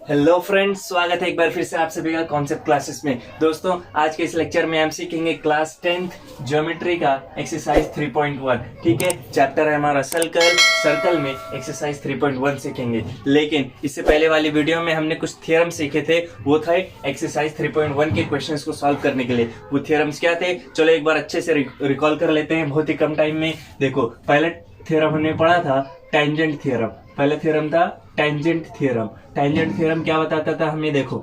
Hello friends, स्वागत है एक बार फिर से आप सभी का कॉन्सेप्ट क्लासेस में। दोस्तों, आज के इस लेक्चर में हम सीखेंगे क्लास 10th ज्योमेट्री का एक्सरसाइज 3.1। ठीक है, चैप्टर है हमारा सर्कल में एक्सरसाइज 3.1 सीखेंगे। लेकिन इससे पहले वाली वीडियो में हमने कुछ थ्योरम सीखे थे, वो था एक्सरसाइज 3.1 के क्वेश्चंस को सॉल्व करने के लिए। वो थ्योरम्स क्या थे, चलो एक बार अच्छे से रिकॉल कर लेते हैं बहुत ही कम टाइम में। देखो, पहले थ्योरम हमने पढ़ा था टेंजेंट थ्योरम। पहला थ्योरम था टेंजेंट थ्योरम। टेंजेंट थ्योरम क्या बताता था हमें, देखो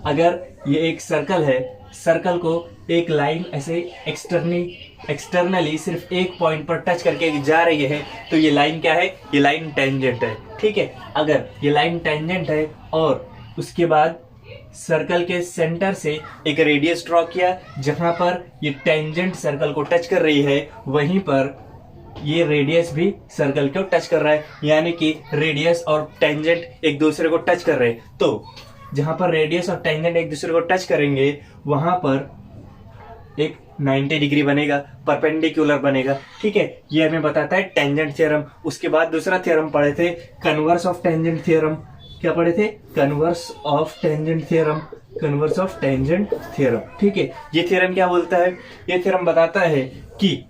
अगर ये एक सर्कल है, सर्कल को एक लाइन ऐसे एक्सटर्नली सिर्फ एक पॉइंट पर टच करके जा रही है, तो ये लाइन क्या है, ये लाइन टेंजेंट है। ठीक है, अगर ये लाइन टेंजेंट है और उसके बाद सर्कल के सेंटर से एक रेडियस ड्रॉ किया जहां पर ये टेंजेंट सर्कल को टच कर रही है, वहीं पर ये रेडियस भी सर्कल को टच कर रहा है, यानी कि रेडियस और टेंजेंट एक दूसरे को टच कर रहे हैं। तो जहां पर रेडियस और टेंजेंट एक दूसरे को टच करेंगे वहां पर एक 90 डिग्री बनेगा, परपेंडिकुलर बनेगा। ठीक है, ये हमें बताता है टेंजेंट थ्योरम। उसके बाद दूसरा थ्योरम पढ़े थे कन्वर्स ऑफ टेंजेंट थ्योरम। क्या पढ़े थे? Converse of tangent theorem. Converse of tangent theorem. ठीक है, ये थ्योरम क्या बोलता है? ये थ्योरम बताता है कि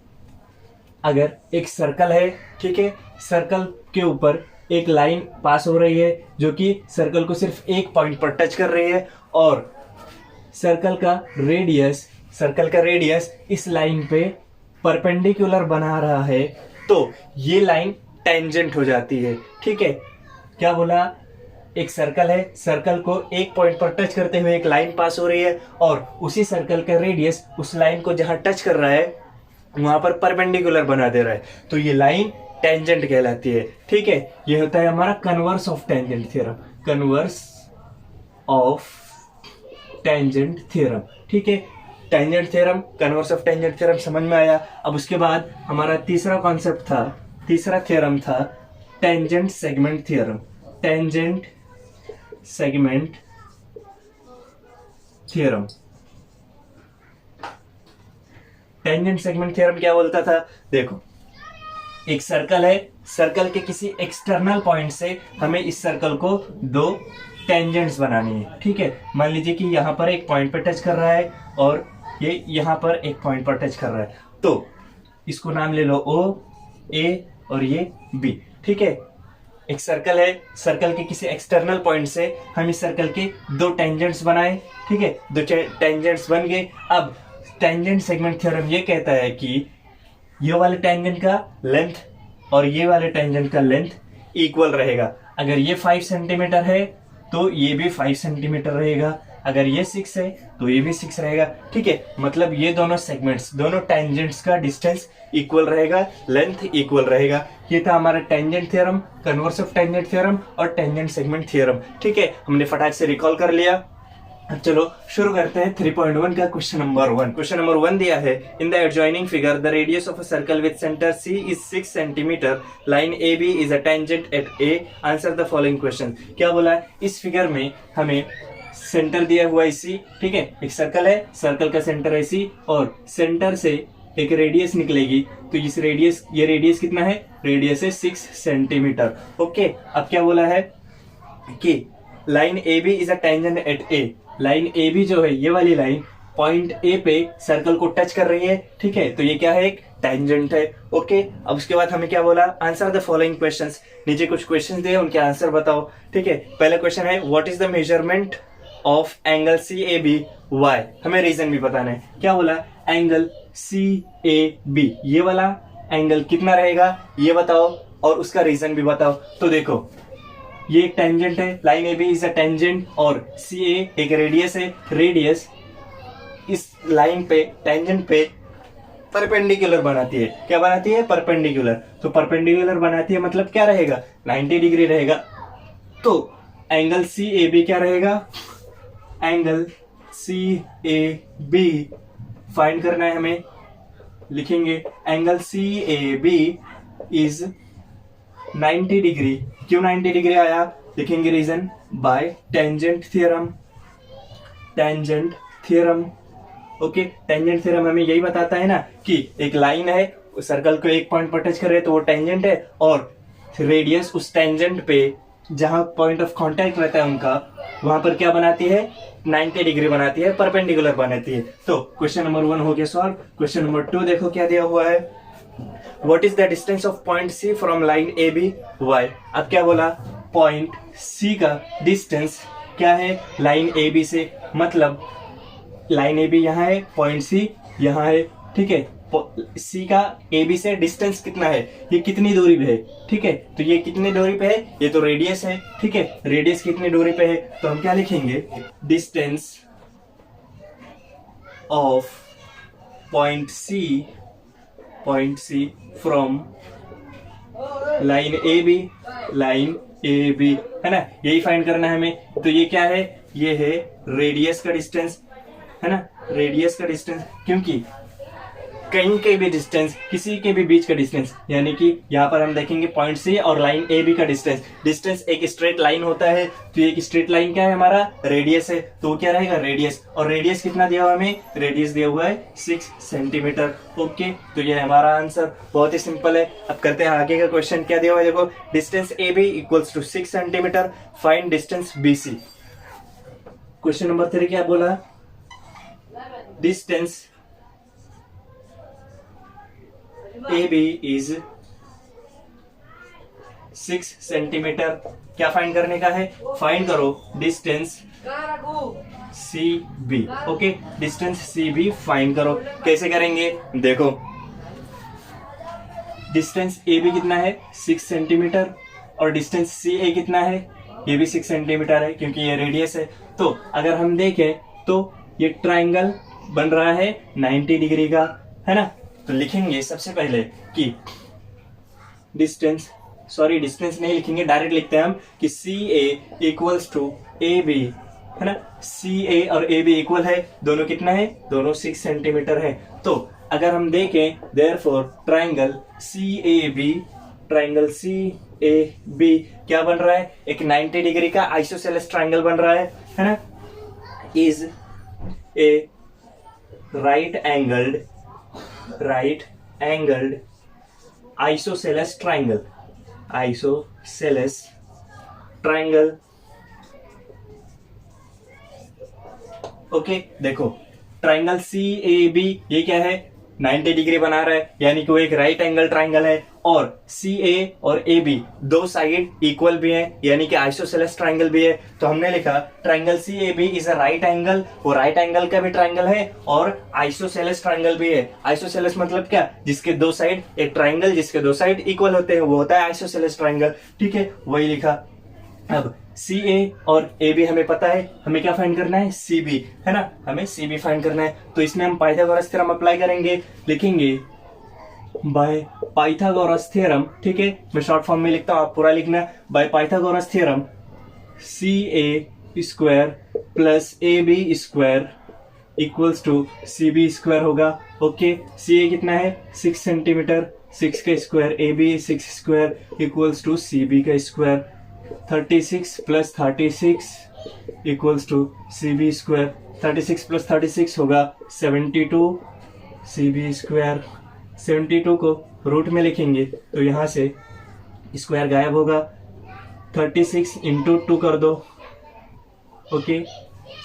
अगर एक सर्कल है, ठीक है, सर्कल के ऊपर एक लाइन पास हो रही है जो कि सर्कल को सिर्फ एक पॉइंट पर टच कर रही है, और सर्कल का रेडियस इस लाइन पे परपेंडिकुलर बना रहा है, तो ये लाइन टेंजेंट हो जाती है। ठीक है, क्या बोला? एक सर्कल है, सर्कल को एक पॉइंट पर टच करते हुए एक लाइन पास हो रही है, और उसी सर्कल का रेडियस उस लाइन को जहां टच कर रहा है वहां पर परपेंडिकुलर बना दे रहा है, तो ये लाइन टेंजेंट कहलाती है। ठीक है, ये होता है हमारा converse of tangent theorem. Converse of tangent theorem. ठीक है, tangent theorem, converse of tangent theorem समझ में आया। अब उसके बाद हमारा तीसरा थ्योरम था tangent segment theorem. Tangent segment theorem. Tangent segment theorem क्या बोलता था? देखो, एक सर्कल है, सर्कल के किसी एक्सटर्नल पॉइंट से हमें इस सर्कल को दो टेंजेंट्स बनानी है। ठीक है, मान लीजिए कि यहां पर एक पॉइंट पर टच कर रहा है और ये यहां पर एक पॉइंट पर टच कर रहा है, तो इसको नाम ले लो O, A और ये B। ठीक है, एक सर्कल है, सर्कल के किसी एक्सटर्नल पॉइंट से हम इस सर्कल के दो टेंजेंट्स बनाए। ठीक है, दो टेंजेंट्स बन गए। अब टेंजेंट सेगमेंट थ्योरम ये कहता है कि ये वाले टेंजेंट का लेंथ और ये वाले टेंजेंट का लेंथ इक्वल रहेगा। अगर ये 5 सेंटीमीटर है तो ये भी 5 सेंटीमीटर रहेगा, अगर ये 6 है तो ये भी 6 रहेगा। ठीक है, मतलब ये दोनों सेगमेंट्स, दोनों टेंजेंट्स का डिस्टेंस इक्वल रहेगा, लेंथ इक्वल रहेगा। ये था हमारा tangent theorem, converse of tangent theorem और टेंजेंट सेगमेंट थ्योरम। ठीक है, हमने फटाक से रिकॉल कर लिया। अब चलो शुरू करते हैं 3.1 का क्वेश्चन नंबर 1। क्वेश्चन नंबर 1 दिया है, in the adjoining figure the radius of a circle with centre C is 6 centimetre, line AB is a tangent at A, answer the following question. क्या बोला है? इस फिगर में हमें सेंटर दिया हुआ है C। ठीक है, एक सर्कल है, सर्कल का सेंटर है C और सेंटर से एक रेडियस निकलेगी, तो ये रेडियस कितना है? रेडियस है 6 सेंटीमीटर। ओके, अब क्या बोला है कि line AB is a tangent at A। Line AB जो है, ये वाली लाइन पॉइंट A पे सर्कल को टच कर रही है। ठीक है, तो ये क्या है? एक टेंजेंट है। ओके, अब उसके बाद हमें क्या बोला? Answer the following questions. नीचे कुछ क्वेश्चंस दिए, उनके आंसर बताओ। ठीक है, पहला क्वेश्चन है, what is the measurement of angle CAB Y? हमें रीजन भी बताना है। क्या बोला? एंगल CAB, ये वाला एंगल कितना रहेगा ये बताओ, और उसका रीजन भी बताओ। तो देखो, ये एक टेंजेंट है, line AB is a tangent और CA एक रेडियस है। रेडियस इस लाइन पे, टेंजेंट पे परपेंडिकुलर बनाती है। क्या बनाती है? परपेंडिकुलर। तो परपेंडिकुलर बनाती है मतलब क्या रहेगा? 90 डिग्री रहेगा। तो एंगल CAB क्या रहेगा? एंगल CAB फाइंड करना है हमें। लिखेंगे एंगल CAB इज 90 डिग्री। क्यों 90 डिग्री आया? लिखेंगे reason, by tangent theorem. Tangent theorem. Okay, tangent theorem हमें यही बताता है ना कि एक लाइन है, सर्कल को एक पॉइंट पर टच कर रहे हैं तो वो टेंजेंट है, और रेडियस उस टेंजेंट पे जहां पॉइंट ऑफ कांटेक्ट रहता है उनका, वहां पर क्या बनाती है, 90 डिग्री बनाती है, परपेंडिकुलर बनाती है। तो क्वेश्चन नंबर 1 हो गया सॉल्व। क्वेश्चन नंबर 2 देखो क्या दिया हुआ है, what is the distance of point C from line A B why. अब क्या बोला, पॉइंट सी का डिस्टेंस क्या है लाइन ए बी से, मतलब लाइन ए बी यहाँ है, पॉइंट सी यहाँ है, ठीक है। सी का ए बी से डिस्टेंस कितना है, ये कितनी दूरी पे है, ठीक है। तो ये कितनी दूरी पे है, ये तो रेडियस है, ठीक है। रेडियस कितनी दूरी पे है, तो हम क्या लिखेंगे, distance of point C from line A B, है ना, यही फाइंड करना है हमें। तो ये क्या है, ये है रेडियस का डिस्टेंस, है ना, रेडियस का डिस्टेंस, क्योंकि कहीं के भी डिस्टेंस, किसी के भी बीच का डिस्टेंस, यानी कि यहाँ पर हम देखेंगे पॉइंट सी और लाइन ए बी का डिस्टेंस, डिस्टेंस एक स्ट्रेट लाइन होता है। तो एक स्ट्रेट लाइन क्या है, हमारा रेडियस है, तो क्या रहेगा, रेडियस। और रेडियस कितना दिया हुआ हमें, रेडियस दिया हुआ है 6 सेंटीमीटर। ओके, तो ये हमारा आंसर, बहुत ही सिंपल है। अब करते हैं आगे का क्वेश्चन, क्या दिया हुआ है देखो, distance A B equals to 6 centimetre, find distance B C. Question number 3 क्या बोला, डिस्टेंस AB is 6 सेंटीमीटर, क्या फाइंड करने का है, फाइंड करो distance CB। Okay, distance CB find करो। कैसे करेंगे, देखो डिस्टेंस AB कितना है 6 सेंटीमीटर और डिस्टेंस CA कितना है, ये भी 6 सेंटीमीटर है क्योंकि ये रेडियस है। तो अगर हम देखें तो ये ट्राइंगल बन रहा है 90 डिग्री का, है ना। तो लिखेंगे सबसे पहले कि डिस्टेंस नहीं लिखेंगे, डायरेक्ट लिखते हैं हम कि CA इक्वल्स टू AB, है ना। CA और AB इक्वल है, दोनों कितना है, दोनों 6 सेंटीमीटर है। तो अगर हम देखें देयरफॉर ट्राइंगल CAB क्या बन रहा है, एक 90 डिग्री का आइसोसेलेस ट्राइंगल बन रहा है ना, is a right angled isosceles triangle. Okay, देखो ट्राइंगल CAB ये क्या है, 90 डिग्री बना रहा है, यानी कि वो एक राइट एंगल ट्राइंगल है। और CA और AB दो साइड इक्वल भी हैं, यानी कि आइसोसेलेस ट्राइंगल भी है। तो हमने लिखा triangle CAB is a right angle, वो राइट एंगल का भी ट्राइंगल है और आइसोसेलेस ट्राइंगल भी है। आइसोसेलेस मतलब क्या, जिसके दो साइड, एक ट्राइंगल जिसके दो साइड इक्वल होते हैं वो होता है आइसोसेलेस ट्राइंगल, ठीक है, वही लिखा। अब CA और AB हमें पता है, हमें क्या फाइंड करना है, CB, है ना, हमें CB फाइंड करना है। तो इसमें हम पाइथागोरस थ्योरम अप्लाई करेंगे, लिखेंगे बाय पाइथागोरस थ्योरम, ठीक है, मैं शॉर्ट फॉर्म में लिखता हूं, आप पूरा लिखना। By Pythagoras theorem CA square plus AB square equals to CB square होगा। ओके, CA कितना है 6 सेंटीमीटर, 6 का square, AB 6 square equals to CB का square, 36 plus 36 equals to CB square, 36 plus 36 होगा 72 CB स्क्वायर। 72 को रूट में लिखेंगे तो यहाँ से स्क्वायर गायब होगा, 36 इंटू 2 कर दो। ओके,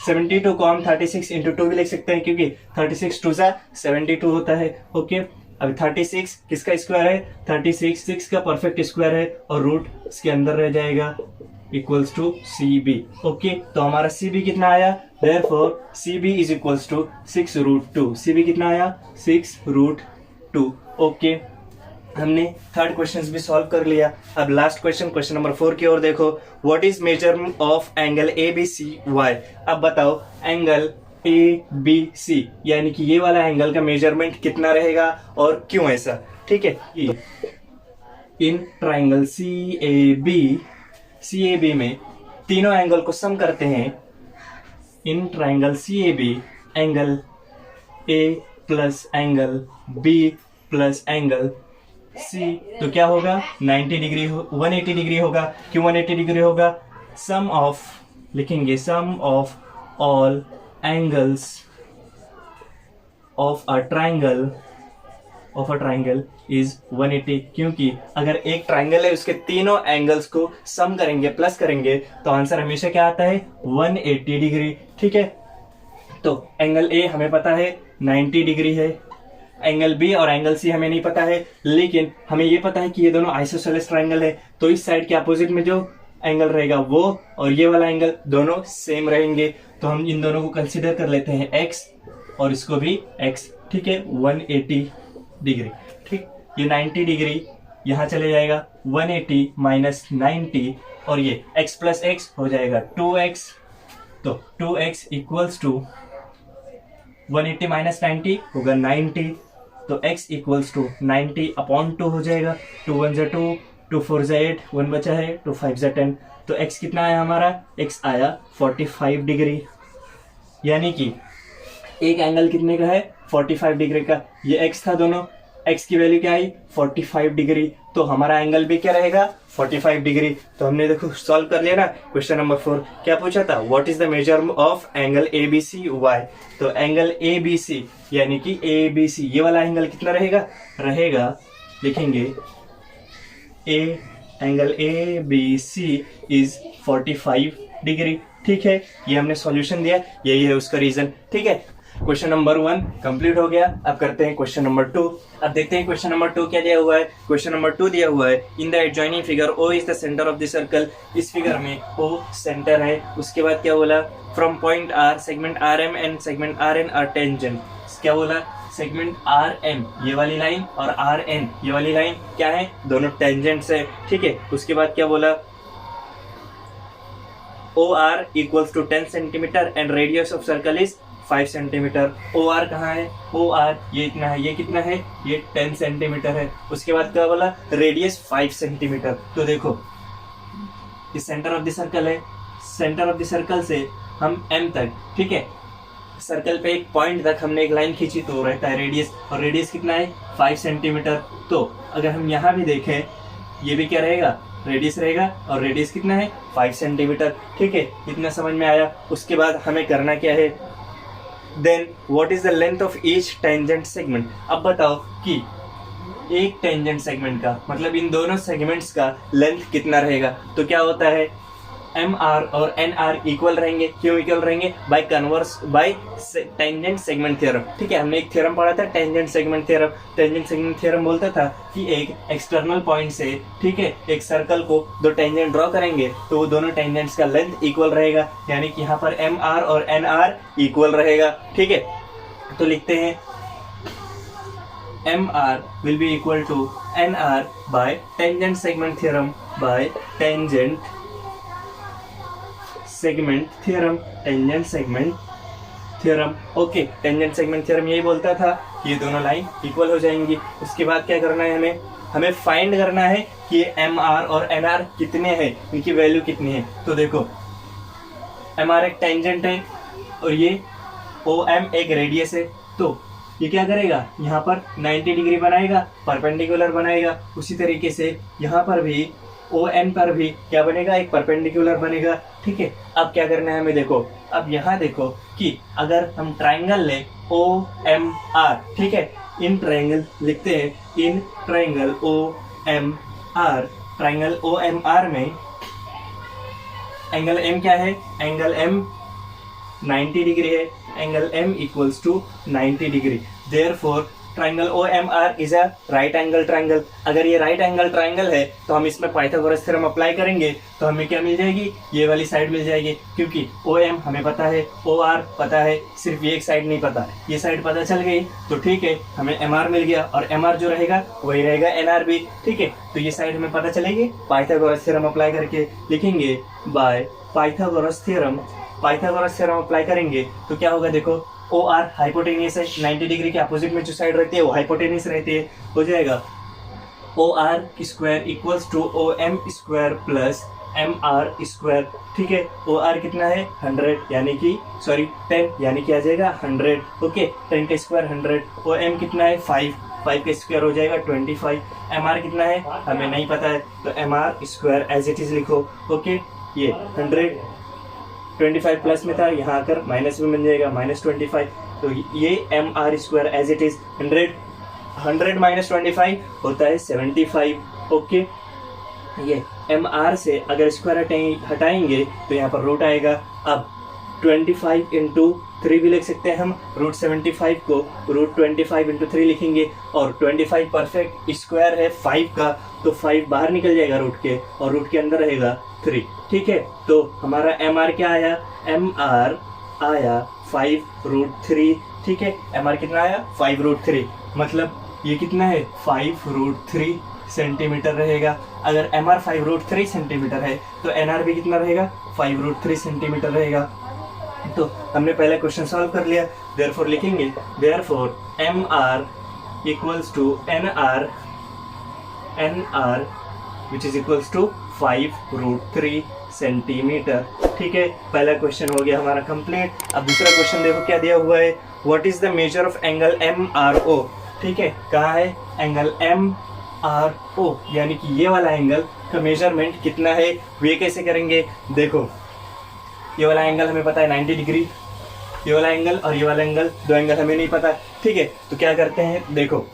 72 को हम 36 इंटू 2 भी लिख सकते हैं क्योंकि 36 2 सा 72 होता है। ओके, अब 36 किसका स्क्वायर है, 36 6 का परफेक्ट स्क्वायर है और रूट इसके अंदर रह जाएगा इक्वल्स टू CB। ओके, तो हमारा CB कितना आया, therefore CB is equals to 6 root 2। CB कितना आया 6 रूट 2। ओके, हमने थर्ड क्वेश्चन भी सॉल्व कर लिया। अब लास्ट क्वेश्चन नंबर 4 की ओर देखो, what is measurement of angle ABCY। अब बताओ एंगल ABC यानी कि ये वाला एंगल का मेजरमेंट कितना रहेगा और क्यों ऐसा, ठीक है। इन ट्राइंगल CAB में तीनों एंगल को सम करते हैं। In triangle CAB angle A plus angle B plus angle C तो क्या होगा 90 डिग्री 180 डिग्री होगा। क्यों 180 डिग्री होगा, सम ऑफ, लिखेंगे sum of all angles of a triangle of a triangle is 180, क्योंकि अगर एक ट्राइंगल है उसके तीनों एंगल्स को सम करेंगे, प्लस करेंगे, तो आंसर हमेशा क्या आता है 180 डिग्री। ठीक है, तो एंगल ए हमें पता है 90 डिग्री है, एंगल बी और एंगल सी हमें नहीं पता है, लेकिन हमें ये पता है कि ये दोनों आइसोसेलेस ट्राइंगल है, तो इस साइड के अपोजिट में जो एंगल रहेगा वो और ये वाला एंगल दोनों सेम रहेंगे, तो हम इन दोनों को कंसीडर कर लेते हैं x और इसको भी x। ठीक है, 180 डिग्री। ठीक, ये 90 डिग्री यहाँ चले जाएगा, 180 माइनस 90 और ये x प्लस x हो जाएगा 2x, तो 2x इक्वल्स टू 180 माइनस 90 होगा 90, तो x इक्वल्स टू 90 अपॉन 2 हो जाएगा। 2 1 जा 2, 2 4 जा 8, 1 बचा है, 2 5 जा 10, तो x कितना आया हमारा, x आया 45 डिग्री। यानी कि एक एंगल कितने का है 45 डिग्री का, ये x था दोनों, x की वैल्यू क्या आई 45 डिग्री, तो हमारा एंगल भी क्या रहेगा 45 डिग्री। तो हमने देखो सॉल्व कर लिया ना। क्वेश्चन नंबर 4 क्या पूछा था, what is the measure of angle ABC y, तो एंगल ABC यानी कि ABC ये वाला एंगल कितना रहेगा लिखेंगे एंगल ABC इज 45 डिग्री। ठीक है, ये हमने सॉल्यूशन दिया, यही है उसका रीजन। ठीक है, क्वेश्चन नंबर 1 कंप्लीट हो गया। अब करते हैं क्वेश्चन नंबर 2। अब देखते हैं क्वेश्चन नंबर 2 क्या दिया हुआ है। क्वेश्चन नंबर 2 दिया हुआ है, in the adjoining figure O is the centre of the circle. इस फिगर में O सेंटर है, उसके बाद क्या बोला, from point R segment RM and segment RN are tangent. क्या बोला, सेगमेंट RM ये वाली लाइन और RN ये वाली लाइन क्या है, दोनों टेंजेंट्स है। ठीक है, उसके बाद क्या बोला, OR equals to 10 centimetre and radius of circle is 5 centimetre. OR कहाँ है, OR ये इतना है, ये कितना है, ये 10 सेंटीमीटर है। उसके बाद क्या बोला, रेडियस 5 सेंटीमीटर। तो देखो ये सेंटर ऑफ द सर्कल है, सेंटर ऑफ द सर्कल से हम M तक, ठीक है, सर्कल पे एक पॉइंट तक हमने एक लाइन खींची तो रहता है रेडियस, और रेडियस कितना है 5 सेंटीमीटर। तो अगर हम यहाँ भी देखें, ये भी क्या रहेगा, रेडियस रहेगा, और रेडियस कितना है 5 सेंटीमीटर। ठीक है, इतना समझ में आया। उसके बाद हमें करना क्या है, then what is the length of each tangent segment. अब बताओ कि एक टेंजेंट सेगमेंट का मतलब इन दोनों सेगमेंट्स का लेंथ कितना रहेगा। तो क्या होता है, MR और NR इक्वल रहेंगे। क्यों इक्वल रहेंगे, बाय टेंजेंट सेगमेंट थ्योरम। ठीक है, हमने एक थ्योरम पढ़ा था tangent segment theorem. Tangent segment theorem बोलता था कि एक एक्सटर्नल पॉइंट से, ठीक है, एक सर्कल को दो टेंजेंट ड्रॉ करेंगे तो वो दोनों टेंजेंट्स का लेंथ इक्वल रहेगा, यानी कि यहाँ पर MR और NR इक्वल रहेगा। ठीक है, तो लिखते हैं MR will be equal to NR by tangent segment theorem by tangent segment theorem, tangent segment theorem। Okay, tangent segment theorem यही बोलता था ये दोनों लाइन इक्वल हो जाएंगी। उसके बाद क्या करना है, हमें फाइंड करना है कि ये MR और NR कितने हैं, इनकी वैल्यू कितनी है। तो देखो MR एक टेंजेंट है और ये OM एक रेडियस है, तो ये क्या करेगा, यहाँ पर 90 डिग्री बनाएगा, परपेंडिकुलर बनाएगा। उसी तरीके से यहाँ पर भी ON पर भी क्या बनेगा, एक परपेंडिकुलर बनेगा। ठीक है, अब क्या करना है हमें, देखो अब यहाँ देखो कि अगर हम ट्राइंगल लें OMR, ठीक है, इन ट्राइंगल लिखते हैं, in triangle OMR, triangle OMR में एंगल M क्या है, एंगल M 90 डिग्री है, angle M equals to 90 degree. Therefore triangle OMR is a right angle triangle. अगर ये राइट एंगल ट्राइंगल है तो हम इसमें पाइथागोरस थ्योरम अप्लाई करेंगे तो हमें क्या मिल जाएगी, ये वाली साइड मिल जाएगी, क्योंकि OM हमें पता है, OR पता है, सिर्फ ये एक साइड नहीं पता, ये साइड पता चल गई तो ठीक है, हमें MR मिल गया, और MR जो रहेगा वही रहेगा NR भी। ठीक है, तो ये साइड हमें पता चलेगी पाइथागोरस थ्योरम अप्लाई करके। लिखेंगे bye Pythagoras theorem, Pythagoras theorem apply करेंगे तो क्या होगा, देखो OR हाइपोटेनियस है, 90 डिग्री के अपोजिट में जो साइड रहती है वो हाइपोटेनियस रहती है, हो जाएगा OR square equals to OM square plus MR square. ठीक है, OR कितना है 100 यानी कि 10 यानी कि आ जाएगा 100। ओके, 10 का स्क्वायर 100। OM कितना है 5 का स्क्वायर हो जाएगा 25। MR कितना है हमें नहीं पता है, तो MR square as it is लिखो। ओके, ये 100 25 प्लस में था, यहाँ आकर माइनस में बन जाएगा -25, तो ये MR square as it is 100 100 minus 25 होता है 75। ओके, ये एम आर से अगर स्क्वायर हटाएंगे तो यहाँ पर रूट आएगा। अब 25 इंटू 3 भी लिख सकते हैं हम, रूट 75 को रूट 25 इंटू 3 लिखेंगे, और 25 परफेक्ट स्क्वायर है 5 का, तो 5 बाहर निकल जाएगा रूट के, और रूट के अंदर रहेगा 3। ठीक है, तो हमारा एम आर क्या आया, एम आर आया 5 रूट 3। ठीक है, एम आर कितना आया 5 रूट 3, मतलब ये कितना है 5 रूट 3 सेंटीमीटर रहेगा। अगर एम आर 5 रूट 3 सेंटीमीटर है तो एन आर भी कितना रहेगा 5 रूट 3 सेंटीमीटर रहेगा। तो हमने पहला क्वेश्चन सॉल्व कर लिया। देयरफॉर लिखेंगे, therefore M R equals to N R which is equals to 5 root 3 centimetre. ठीक है, पहला क्वेश्चन हो गया हमारा कंप्लीट। अब दूसरा क्वेश्चन देखो क्या दिया हुआ है, what is the measure of angle M R O. ठीक है, कहा है एंगल एम आर ओ, यानी कि ये वाला एंगल का मेजरमेंट कितना है। वे कैसे करेंगे, देखो ये वाला एंगल हमें पता है 90 डिग्री, ये वाला एंगल और ये वाला एंगल, दो एंगल हमें नहीं पता। ठीक है, तो क्या करते हैं, देखो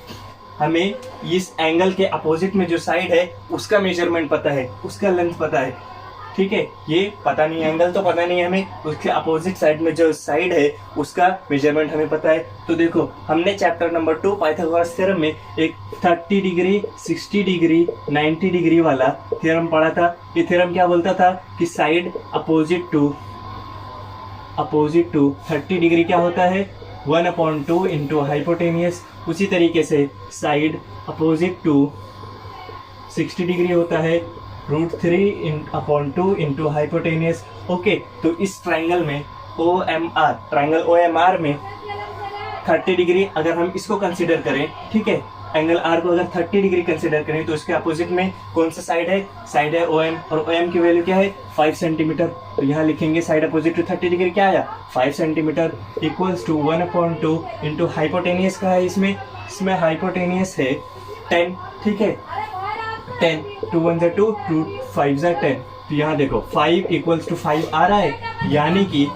हमें इस एंगल के अपोजिट में जो साइड है उसका मेजरमेंट पता है, उसका लेंथ पता है। ठीक है, ये पता नहीं, एंगल तो पता नहीं है हमें, उसके अपोजिट साइड में जो साइड है उसका मेजरमेंट हमें पता है। तो देखो हमने चैप्टर नंबर 2 पाइथागोरस थ्योरम में एक 30 डिग्री 60 डिग्री 90 डिग्री वाला थ्योरम पढ़ा था। ये थ्योरम क्या बोलता था कि साइड अपोजिट टू 30 डिग्री क्या होता है 1/2 इंटू हाइपोटेनियस। उसी तरीके से साइड अपोजिट टू 60 डिग्री होता है √3/2 इंटू हाइपोटेनियस। ओके, तो इस ट्राइंगल में ट्राइंगल OMR में 30 डिग्री अगर हम इसको कंसीडर करें, ठीक है, एंगल आर को अगर 30 डिग्री कंसीडर करें तो इसके अपोजिट में कौन सा साइड है OM, और OM की वैल्यू क्या है 5 सेंटीमीटर। तो यहाँ लिखेंगे साइड अपोजिट टू 30 डिग्री क्या आया 5 centimetre equals to 1/2 into hypotenuse का है, इसमें हाइपोटेनियस है 10। ठीक है, 10, 2 1 2 2 5 10। तो यहाँ देखो 5 इक्वल्स टू 5 आ रहा है, यानी कि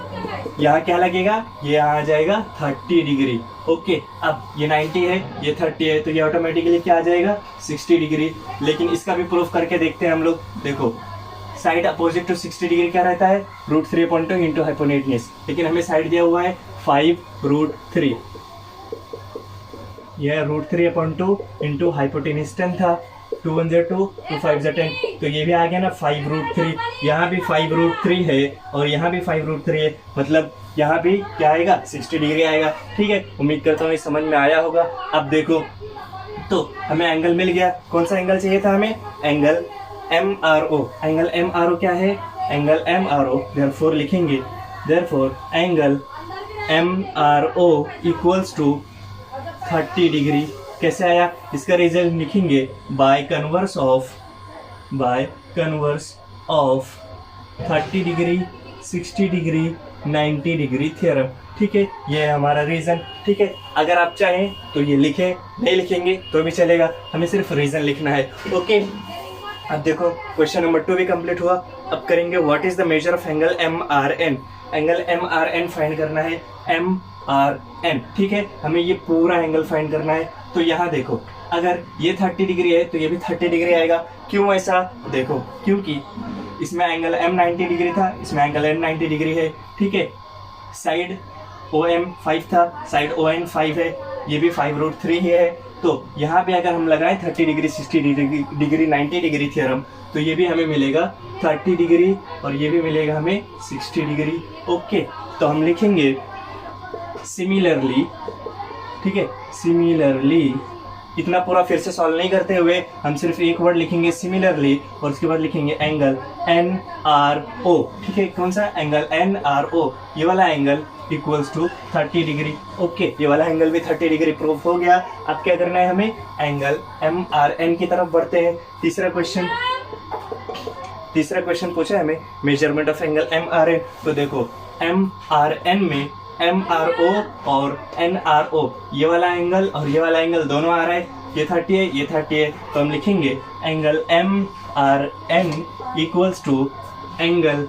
यहाँ क्या लगेगा, ये आ जाएगा 30 डिग्री। ओके, अब ये 90 है, ये 30 है, तो ये ऑटोमेटिकली क्या आ जाएगा 60 डिग्री। लेकिन इसका भी प्रूफ करके देखते हैं हम लोग। देखो साइड अपोजिट टू 60 डिग्री क्या रहता है √3/2 इंटू हाइपोटेनियस, लेकिन हमें साइड दिया हुआ है 5√3, यह √3/2 इंटू हाइपोटेनियस 10 था, 2 1 2 2 5 10, तो ये भी आ गया ना 5√3। यहाँ भी 5√3 है और यहाँ भी 5√3 है, मतलब यहाँ भी क्या आएगा 60 डिग्री आएगा। ठीक है, उम्मीद करता हूँ ये समझ में आया होगा। अब देखो तो हमें एंगल मिल गया, कौन सा एंगल चाहिए था हमें, एंगल MRO। एंगल MRO क्या है, एंगल MRO देयरफॉर लिखेंगे, therefore angle MRO equals to 30 degree. कैसे आया, इसका रिजल्ट लिखेंगे by converse of 30 degree 60 degree 90 degree theorem. ठीक है, ये है हमारा रीजन। ठीक है, अगर आप चाहें तो ये लिखें, नहीं लिखेंगे तो भी चलेगा, हमें सिर्फ रीजन लिखना है। ओके, अब देखो क्वेश्चन नंबर 2 भी कंप्लीट हुआ। अब करेंगे what is the measure of angle MRN। Angle MRN find करना है, MRN। ठीक है, हमें ये पूरा एंगल फाइंड करना है। तो यहाँ देखो अगर ये 30 डिग्री है तो ये भी 30 डिग्री आएगा। क्यों ऐसा, देखो क्योंकि इसमें एंगल M 90 डिग्री था, इसमें एंगल N 90 डिग्री है। ठीक है, साइड OM 5 था, साइड ON 5 है, ये भी 5√3 ही है। तो यहाँ पे अगर हम लगाएं 30 डिग्री 60 डिग्री 90 डिग्री थ्योरम, तो ये भी हमें मिलेगा 30 डिग्री और ये भी मिलेगा हमें 60 डिग्री। ओके, तो हम लिखेंगे सिमिलरली। ठीक है, सिमिलरली, इतना पूरा फिर से सॉल्व नहीं करते हुए हम सिर्फ एक वर्ड लिखेंगे सिमिलरली, और उसके बाद लिखेंगे एंगल NRO। ठीक है, कौन सा एंगल NRO, ये वाला angle equals to 30 degree. Okay, ये वाला एंगल भी 30 डिग्री प्रूफ हो गया। अब क्या करना है, हमें एंगल MRN की तरफ बढ़ते हैं। तीसरा क्वेश्चन पूछा है हमें मेजरमेंट ऑफ एंगल MRN। तो देखो MRN में MRO और NRO, ये वाला एंगल और ये वाला एंगल दोनों आ रहा है, ये 30 है, ये 30 है, तो हम लिखेंगे angle MRN equals to angle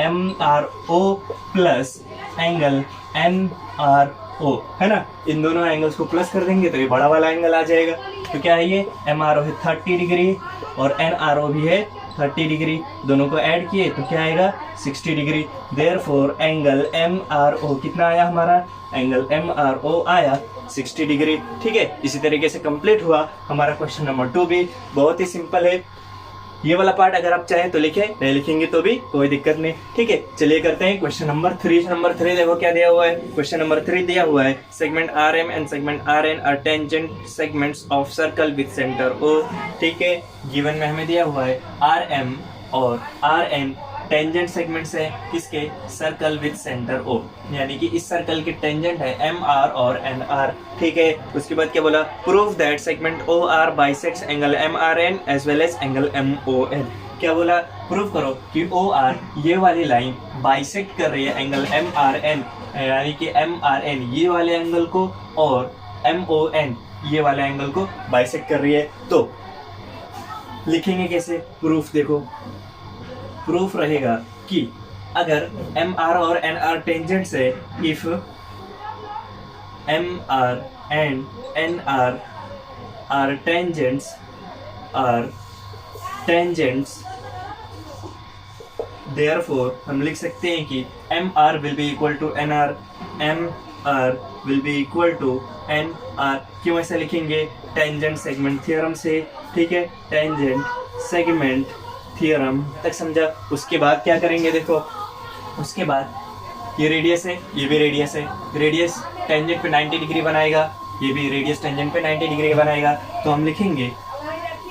MRO plus angle NRO। ओ, है ना। इन दोनों एंगल्स को प्लस कर देंगे तो ये बड़ा वाला एंगल आ जाएगा। तो क्या है ये MRO है 30 डिग्री और NRO भी है 30 डिग्री, दोनों को ऐड किए तो क्या आएगा 60 डिग्री। देयरफॉर एंगल MRO कितना आया हमारा, एंगल MRO आया 60 डिग्री। ठीक है, इसी तरीके से कंप्लीट हुआ हमारा क्वेश्चन नंबर 2 भी। बहुत ही सिंपल है ये वाला पार्ट, अगर आप चाहें तो लिखें, नहीं लिखेंगे तो भी कोई दिक्कत नहीं। ठीक है, चलिए करते हैं क्वेश्चन नंबर 3। नंबर 3 देखो क्या दिया हुआ है। क्वेश्चन नंबर 3 दिया हुआ है segment RM and segment RN are tangent segments of circle with centre O। ठीक है, गिवन में हमें दिया हुआ है RM और RN टेंजेंट सेगमेंट्स है किसके, सर्कल विद सेंटर O, यानी कि इस सर्कल के टेंजेंट है MR और NR। ठीक है, उसके बाद क्या बोला, prove that segment OR bisects angle MRN as well as angle MON। क्या बोला, प्रूव करो कि OR ये वाली लाइन बाइसेक्ट कर रही है एंगल MRN, यानी कि MRN ये वाले एंगल को और MON ये वाले एंगल को बाइसेक्ट कर रही है। तो लिखेंगे कैसे प्रूफ, देखो प्रूफ रहेगा कि अगर MR और NR टेंजेंट्स है, if MR and NR are tangents therefore हम लिख सकते हैं कि MR will be equal to NR, MR will be equal to NR। क्यों ऐसा लिखेंगे, टेंजेंट सेगमेंट थ्योरम से। ठीक है, टेंजेंट सेगमेंट थ्योरम तक समझा। उसके बाद क्या करेंगे, देखो उसके बाद ये रेडियस है, ये भी रेडियस है, रेडियस टेंजेंट पे 90 डिग्री बनाएगा, ये भी रेडियस टेंजेंट पे 90 डिग्री बनाएगा। तो हम लिखेंगे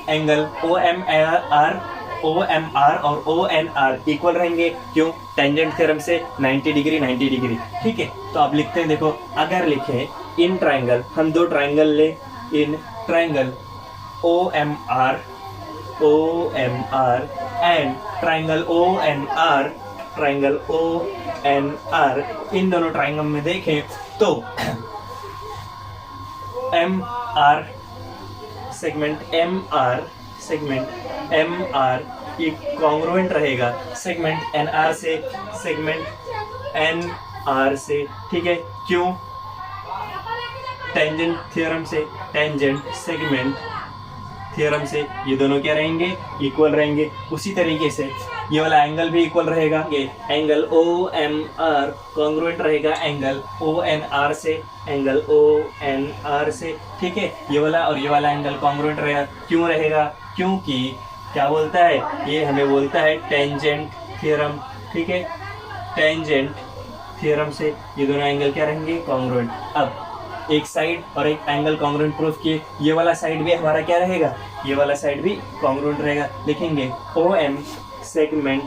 एंगल OMR और ONR इक्वल रहेंगे, क्यों, टेंजेंट थ्योरम से 90 डिग्री 90 डिग्री। ठीक है, तो अब लिखते हैं, देखो अगर लिखे इन ट्राइंगल, हम दो ट्राइंगल ले, इन triangle OMR and triangle ONR, इन दोनों ट्राइंगल में देखें तो MR सेगमेंट MR कॉन्ग्रुएंट रहेगा सेगमेंट NR से, सेगमेंट NR से। ठीक है, क्यों, टेंजेंट थ्योरम से, टेंजेंट सेगमेंट थ्योरम से ये दोनों क्या रहेंगे, इक्वल रहेंगे। उसी तरीके से ये वाला एंगल भी इक्वल रहेगा, ये एंगल OMR कॉन्ग्रुएंट रहेगा एंगल ONR से, एंगल ONR से। ठीक है, ये वाला और ये वाला एंगल कॉन्ग्रुएंट रहेगा। क्यों रहेगा, क्योंकि क्या बोलता है, ये हमें बोलता है टेंजेंट थ्योरम। ठीक है, टेंजेंट थ्योरम से ये दोनों एंगल क्या रहेंगे, कॉन्ग्रुएंट। अब एक साइड और एक एंगल कॉन्ग्रुएंट प्रूफ किए, ये वाला साइड भी हमारा क्या रहेगा, ये वाला साइड भी कॉन्ग्रुएंट रहेगा। लिखेंगे OM segment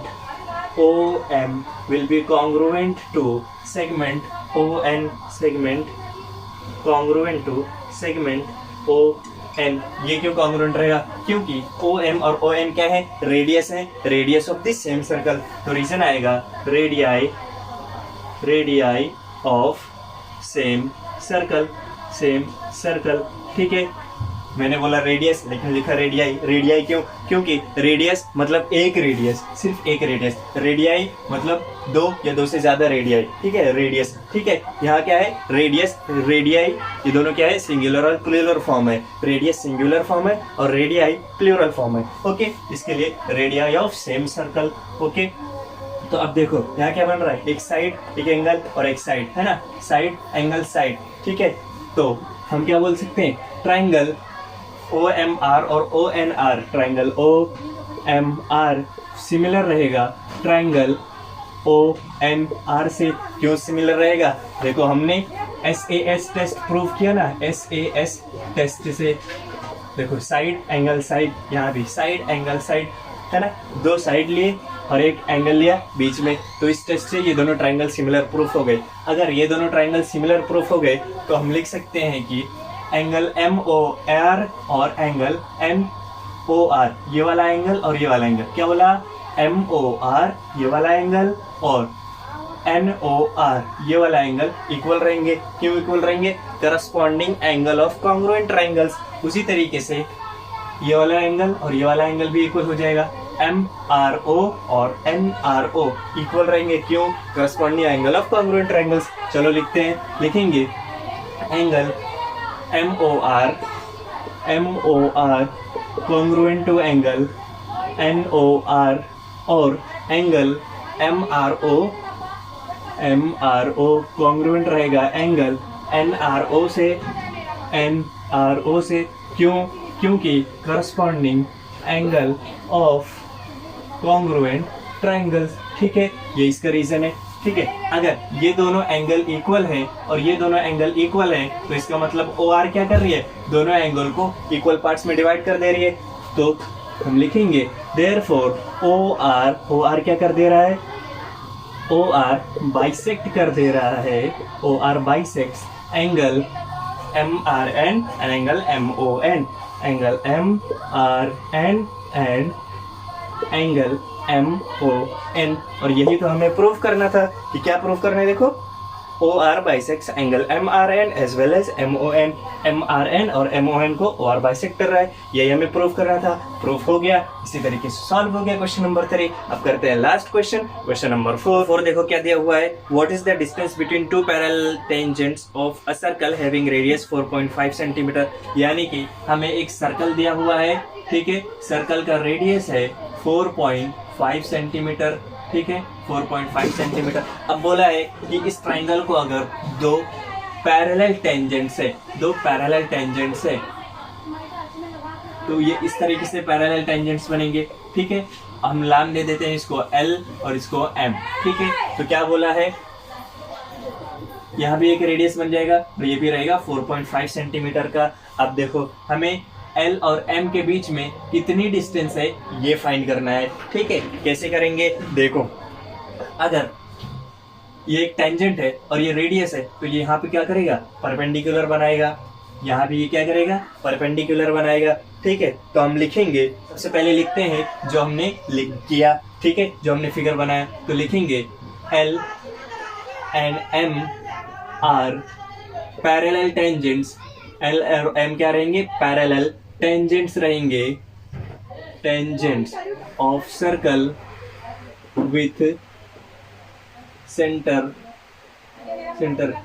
OM will be congruent to segment ON, segment congruent to segment ON। ये क्यों कॉन्ग्रुएंट रहेगा, क्योंकि OM और ON क्या है, रेडियस है, radius of this same circle. तो रीजन आएगा रेडियाई ऑफ सेम सर्कल। ठीक है, मैंने बोला रेडियस लेकिन लिखा रेडियाई क्यों, क्योंकि रेडियस मतलब एक रेडियस, सिर्फ एक रेडियस, रेडियाई मतलब दो या दो से ज्यादा रेडियाई। ठीक है, रेडियस। ठीक है, यहाँ क्या है, रेडियस रेडियाई, ये दोनों क्या है, सिंगुलर और प्लूरल फॉर्म है। रेडियस सिंगुलर फॉर्म है और रेडियाई प्लूरल फॉर्म है। ओके, इसके लिए radii of same circle. Okay, तो अब देखो यहाँ क्या बन रहा है, एक साइड एक एंगल और एक साइड, है ना, साइड एंगल साइड। ठीक है, तो हम क्या बोल सकते हैं, ट्राइंगल OMR और ONR, ट्राइंगल OMR सिमिलर रहेगा ट्राइंगल ONR से। क्यों सिमिलर रहेगा, देखो हमने SAS टेस्ट प्रूव किया ना, SAS टेस्ट से देखो साइड एंगल साइड, यहाँ भी साइड एंगल साइड, है ना, दो साइड लिए और एक एंगल लिया बीच में, तो इस टेस्ट से ये दोनों ट्राइंगल सिमिलर प्रूफ हो गए। अगर ये दोनों ट्राइंगल सिमिलर प्रूफ हो गए तो हम लिख सकते हैं कि एंगल MOR और एंगल NOR, ये वाला एंगल और ये वाला एंगल, क्या बोला, MOR ये वाला एंगल और NOR ये वाला एंगल इक्वल रहेंगे। क्यों इक्वल रहेंगे, corresponding angle of congruent triangles. उसी तरीके से ये वाला एंगल और ये वाला एंगल भी इक्वल हो जाएगा, MRO और NRO इक्वल रहेंगे। क्यों, corresponding angle of congruent triangles. चलो लिखते हैं, लिखेंगे angle MOR congruent to angle NOR और एंगल MRO कॉन्ग्रुएंट रहेगा एंगल NRO से क्योंकि corresponding angle of congruent triangles. ठीक है, ये इसका रीजन है। ठीक है, अगर ये दोनों एंगल इक्वल है और ये दोनों एंगल इक्वल है तो इसका मतलब OR क्या कर रही है, दोनों एंगल को इक्वल पार्ट्स में डिवाइड कर दे रही है। तो हम लिखेंगे देयरफॉर OR क्या कर दे रहा है, OR बाइसेक्ट कर दे रहा है, OR bisects angle MRN and angle MON, angle MRN and angle MON। और यही तो हमें प्रूव करना था कि क्या प्रूव करना है, देखो OR bisects angle MRN as well as MON। MRN और MON को OR बाइसेक्ट कर रहा है, यही हमें प्रूव करना था। प्रूफ हो गया, इसी तरीके से सॉल्व हो गया क्वेश्चन नंबर 3। अब करते हैं लास्ट क्वेश्चन नंबर 4। देखो क्या दिया हुआ है, what is the distance between two parallel tangents of a circle having radius 4.5 centimetre. यानी कि हमें एक सर्कल दिया हुआ है, ठीक है, सर्कल का रेडियस है 4.5 सेंटीमीटर। ठीक है, 4.5 सेंटीमीटर। अब बोला है कि इस ट्राइंगल को अगर दो पैरेलल टेंजेंट्स है तो ये इस तरीके से पैरेलल टेंजेंट्स बनेंगे। ठीक है, हम नाम दे देते हैं इसको L और इसको M। ठीक है, तो क्या बोला है, यहाँ भी एक रेडियस बन जाएगा तो ये भी रहेगा 4.5 सेंटीमीटर का। अब देखो हमें L और M के बीच में कितनी डिस्टेंस है ये फाइंड करना है। ठीक है, कैसे करेंगे, देखो अगर ये एक टेंजेंट है और ये रेडियस है तो ये यहाँ पे क्या करेगा, परपेंडिकुलर बनाएगा। यहाँ भी ये क्या करेगा, परपेंडिकुलर बनाएगा। ठीक है, तो हम लिखेंगे, सबसे पहले लिखते हैं जो हमने लिख किया। ठीक है, जो हमने फिगर बनाया, तो लिखेंगे L and M are parallel tangents. L और M क्या रहेंगे, पैरेलल टेंजेंट्स रहेंगे, tangents of circle with centre.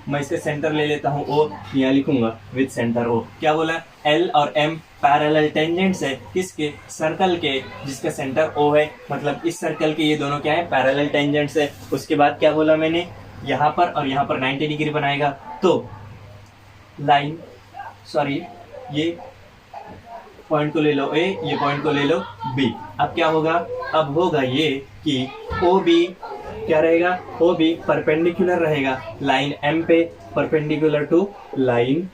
मैं इसके सेंटर ले लेता हूँ O, यहाँ लिखूंगा विथ सेंटर O। क्या बोला, L और M पैरेलल टेंजेंट्स है किसके, सर्कल के जिसका सेंटर O है। मतलब इस सर्कल के ये दोनों क्या है, पैरेलल टेंजेंट्स है। उसके बाद क्या बोला मैंने, यहाँ पर और यहाँ पर 90 डिग्री बनाएगा। तो लाइन, सॉरी, ये पॉइंट को ले लो A, ये पॉइंट को ले लो B। अब क्या होगा, अब होगा ये कि OB क्या रहेगा, OB परपेंडिकुलर रहेगा लाइन M पे, परपेंडिकुलर टू लाइन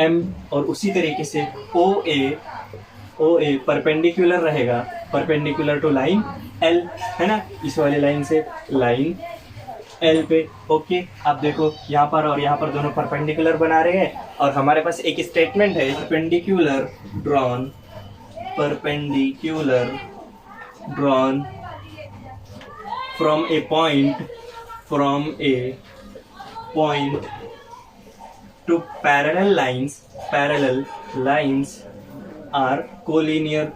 M। और उसी तरीके से OA परपेंडिकुलर रहेगा, परपेंडिकुलर टू लाइन L, है ना, इस वाले लाइन से लाइन L पे। ओके, अब देखो यहाँ पर और यहाँ पर दोनों परपेंडिकुलर बना रहे हैं और हमारे पास एक स्टेटमेंट है, perpendicular drawn from a point to parallel lines are collinear.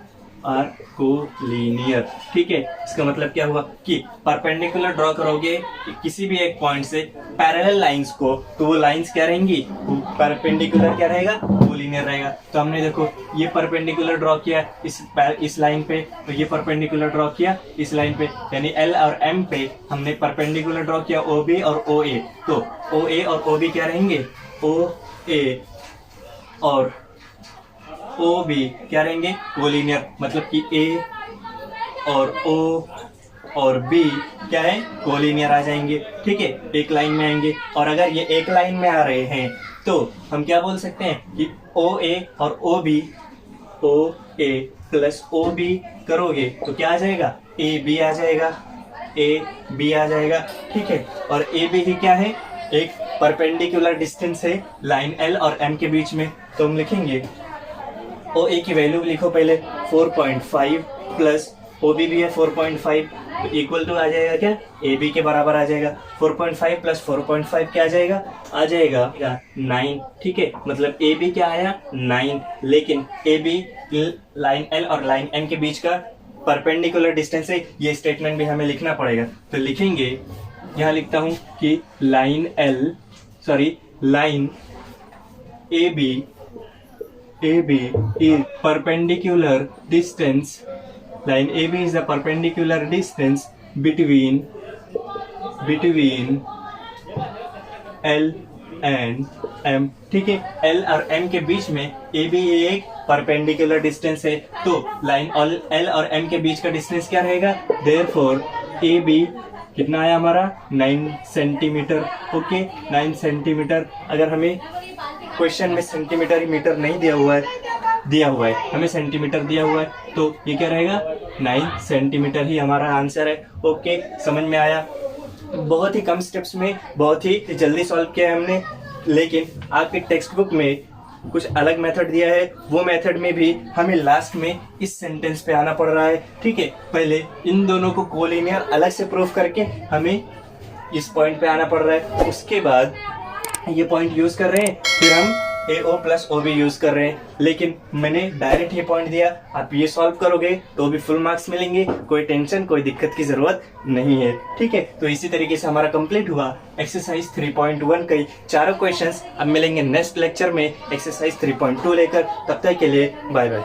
ठीक है, इसका मतलब क्या हुआ कि परपेंडिकुलर ड्रॉ करोगे किसी भी एक पॉइंट से पैरेलल लाइंस को, तो वो लाइंस क्या रहेंगी, परपेंडिकुलर क्या रहेगा, कोलिनियर रहेगा। तो हमने देखो ये परपेंडिकुलर ड्रॉ किया इस लाइन पे, तो ये परपेंडिकुलर ड्रॉ किया इस लाइन पे, यानी L और M पे हमने परपेंडिकुलर ड्रॉ किया OB और OA। तो OA और OB क्या रहेंगे, OA और OB क्या रहेंगे, कोलिनियर। मतलब कि A और O और B क्या है, कोलिनियर आ जाएंगे। ठीक है, एक लाइन में आएंगे। और अगर ये एक लाइन में आ रहे हैं तो हम क्या बोल सकते हैं कि OA और OA प्लस OB करोगे तो क्या आ जाएगा, AB आ जाएगा। ठीक है, और AB ही क्या है, एक परपेंडिकुलर डिस्टेंस है लाइन L और M के बीच में। तो हम लिखेंगे OA की वैल्यू लिखो पहले 4.5 प्लस OB भी है 4.5, तो इक्वल टू आ जाएगा क्या, AB के बराबर आ जाएगा। 4.5 प्लस 4.5 क्या आ जाएगा 9। ठीक है, मतलब AB क्या आया 9, लेकिन AB लाइन L और लाइन M के बीच का परपेंडिकुलर डिस्टेंस है। ये स्टेटमेंट भी हमें लिखना पड़ेगा। तो लिखेंगे, यहाँ लिखता हूँ कि line AB is perpendicular distance. Line AB is the perpendicular distance between L and M. ठीक है, L और M के बीच में AB एक परपेंडिकुलर डिस्टेंस है, तो लाइन L और M के बीच का डिस्टेंस क्या रहेगा? देयरफॉर AB कितना आया हमारा? 9 सेंटीमीटर। Okay, 9 centimetre. अगर हमें क्वेश्चन में सेंटीमीटर मीटर नहीं दिया हुआ है, हमें सेंटीमीटर दिया हुआ है, तो ये क्या रहेगा? 9 सेंटीमीटर ही हमारा आंसर है। ओके, समझ में आया? बहुत ही कम स्टेप्स में बहुत ही जल्दी सॉल्व किया है हमने, लेकिन आपके टेक्स्ट बुक में कुछ अलग मेथड दिया है। वो मेथड में भी हमें लास्ट में इस सेंटेंस पे आना पड़ रहा है। ठीक है, पहले इन दोनों को कोलिनियर अलग से प्रूफ करके हमें इस पॉइंट पे आना पड़ रहा है, उसके बाद ये पॉइंट यूज कर रहे हैं, फिर हम AO प्लस OB यूज कर रहे हैं। लेकिन मैंने डायरेक्ट ये पॉइंट दिया, आप ये सॉल्व करोगे तो भी फुल मार्क्स मिलेंगे, कोई टेंशन कोई दिक्कत की जरूरत नहीं है। ठीक है, तो इसी तरीके से हमारा कंप्लीट हुआ एक्सरसाइज 3.1 के चारों क्वेश्चंस। अब मिलेंगे नेक्स्ट लेक्चर में एक्सरसाइज 3.2 लेकर। तब तक के लिए बाय बाय।